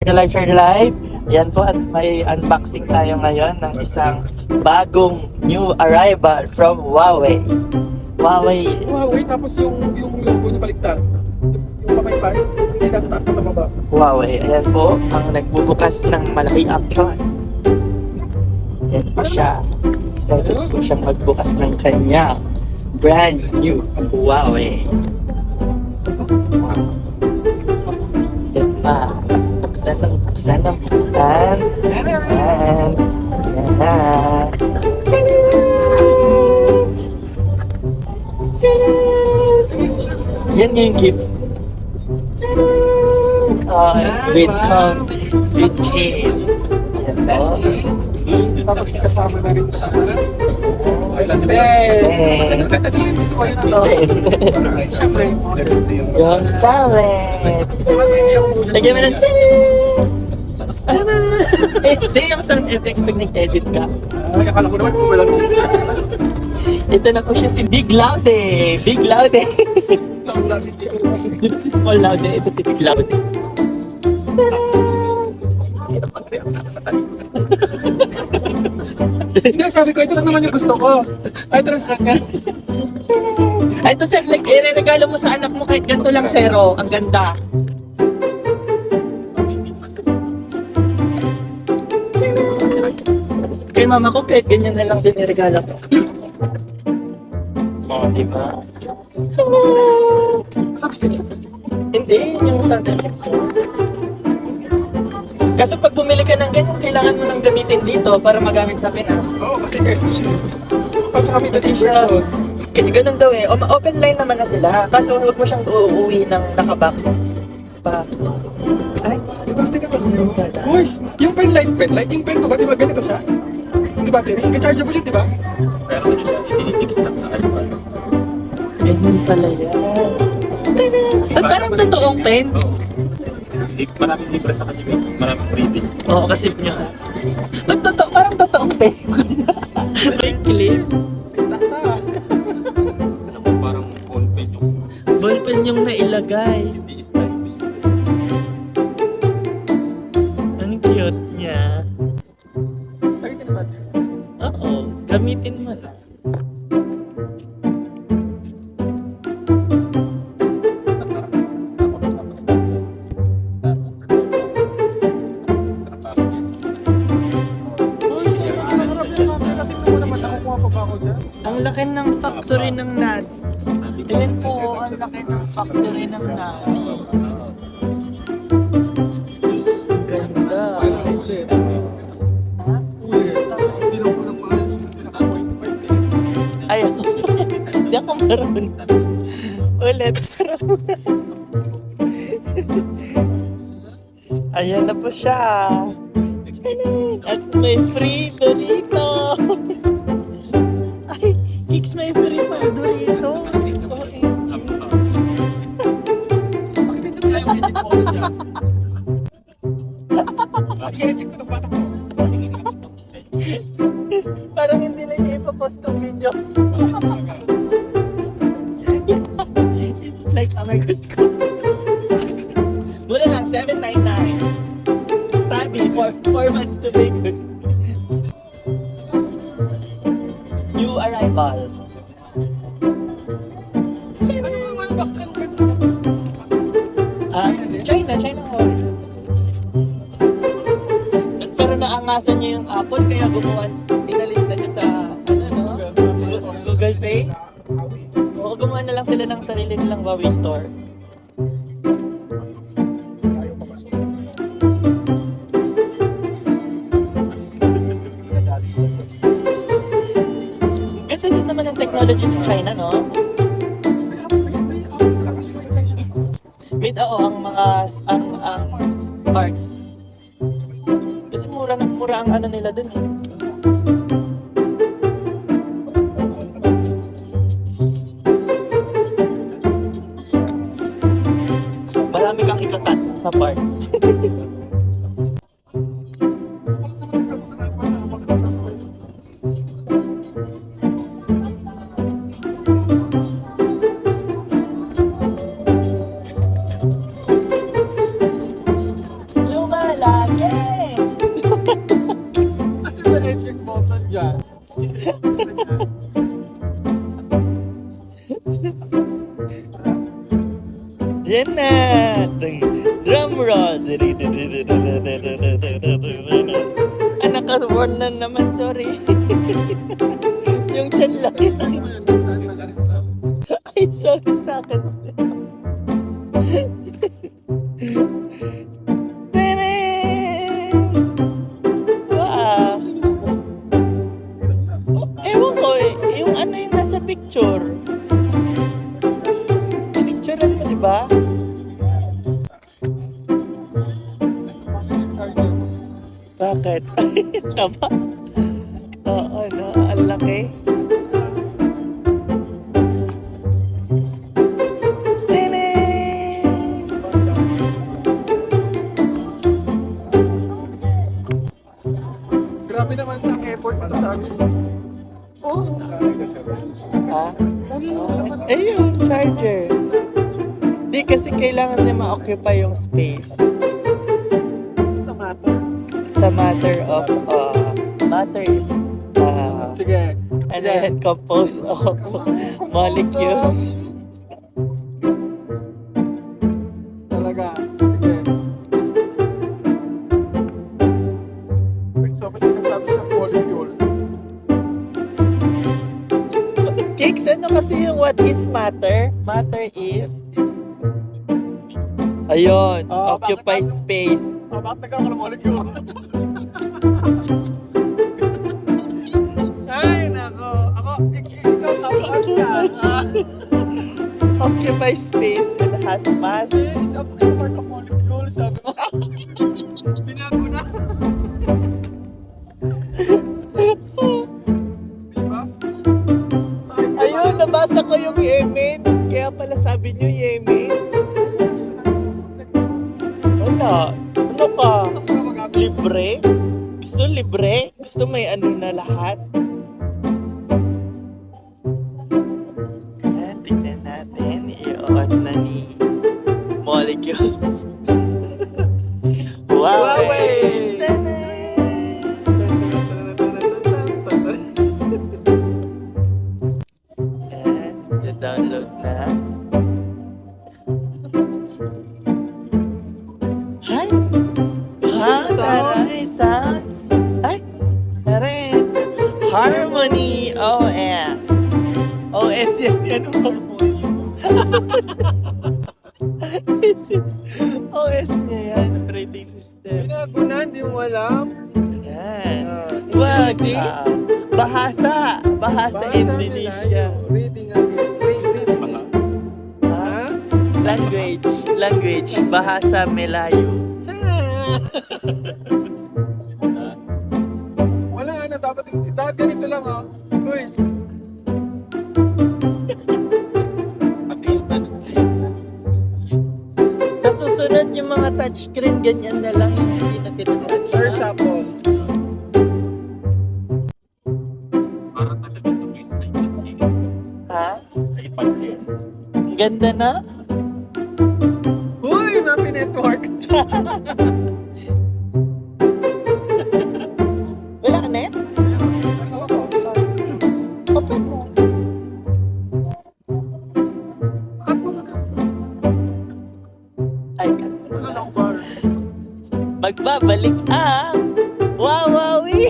Live for Live. Yan po at may unboxing tayo ngayon ng isang bagong new arrival from Huawei. Huawei. Huawei, tapos yung logo niya baliktad. Yung papay-pay, hindi nasa taas na sa baba. Huawei. Ayan po ang nagbubukas ng malaking action. Yan po siya. Excited po siyang magbukas ng kanyang brand new Huawei. Yan pa. Buksan. And yan na. Yan yung gift. With case. Yan po. Tapos kasama na rin siya. Island bed. Ito yung gusto ko yun ito. Siyempre. Yung chocolate. Lagyan mo ng Hindi yung sound effects pag nag-edit ka. Ay, akala ko naman kung walang Ito na po siya si Big Laude. Big Laude. Small Laude. Ito si Big Laude. Hindi, sabi ko, ito lang naman yung gusto ko. Ay, ito lang sa kanya. Ay, ito sir, like, i-regalo mo sa anak mo kahit ganito lang, Zero. Ang ganda. Kay mama ko, kahit ganyan na lang din i-regalo ko. Oh, diba? Hindi, yung sound effects mo. Kaso pag bumili ka ng ganyan, kailangan mo nang gamitin dito para magamit sa Pinas. Oo, kasi guys, pag sa kami Hindi siya. Ganun daw eh. Open line naman na sila. Kaso huwag mo siyang uuwi ng nakabox pa. Ay, Di ba, tingnan mo yun? Guys, yung penlight, yung pen ko ba, di ba ganito siya? Di ba, rechargeable yun, di ba? Pero ano siya, itinitikit lang sa iPad. ganyan pala yan. At parang totoong pen. Maraming libre sa kanya, maraming freebies. Oo, kasi nyo. Parang totoong pen. May clip. Tasa. Ano mo, parang ballpen yung Ballpen yung nailagay. hindi stylish. Ang cute niya. Ay, di ba? Oo, gamitin mo. Ang laki ng factory ng NAD. Ayan po, ang laki ng factory ng NAD. Ang ganda. Ay, hindi ako marunong. Ulit, sarap. Ayan na po siya. At may free Dorito. Ay, Kicks, may free for Doritos. Parang hindi na niya ipapost ng video. It's like Amigos ko. Mura lang, $7.99. Tabi, 4 months to make it. New arrival. China Hall. Pero naangasan niya yung Apple kaya inalis na siya sa Google Pay. O gumawa na lang sila ng sarili nilang Huawei store. Ganda din naman ang technology sa China, no? Ang parts. Kasi mura ang ano nila dun eh. Marami kang ikakat sa part. lagi. Kasi may eject button dyan. Yan na. Drum roll. Naka-warn na naman, sorry. Yung chan lang yun. Saan nakalita? Ay, sorry sa akin. Tadam! Wow. Ewan ko eh. Yung ano yung nasa picture. Pinicturean mo, di ba? Bakit? Tama? Oo, no? Ang laki. Grabe naman ang effort ito sa akin. Oo. Ha? Ayun, charger. Di kasi kailangan niya ma-occupy yung space. Sa matter. It's a matter of, matter is, Sige. and then composed of molecules. Talaga. Sige. Wait, so may sinasabi siyang molecules. Cakes, ano kasi yung what is matter? Matter is, ayun, Oh, occupy bakit- space. Oh, bakit nagkaroon ka ng molecule? Ay, nako. Ako, ikaw tapuan ka. Occupy space and has mass. It's a part of molecule, sabi mo. Binago na. Diba? Ayun, nabasa ko yung Yemen. Kaya pala sabi niyo Yemen. Wala. Ano ka? Tapos na magabi. Libre? Gusto libre? Gusto may ano na lahat? Ayan, tignan natin. I-on na ni molecules. Wow! Huawei! Ayan, download na. Hi! Ha? Taray, sounds. Ay! Taray! Harmony OS. OS yan. Yan ang Is it? OS niya yan. Operating system. Binago na, hindi mo alam. Yan. Ah, Wag. Indonesia? Bahasa. Bahasa Indonesia. Reading again. Reading. Ha? Language. Language. Bahasa Melayu. Wala na, dapat ganito lang oh. Guys, Sa susunod yung mga touchscreen, ganyan na lang. Hindi na tinatouch. for example, Para talaga ito is Ha? iPad yun. Ang ganda na? huy, Mappy Network. Wala ka net? Open mo. Ay, Wala na akong bar. magbabalik ang Wawawi!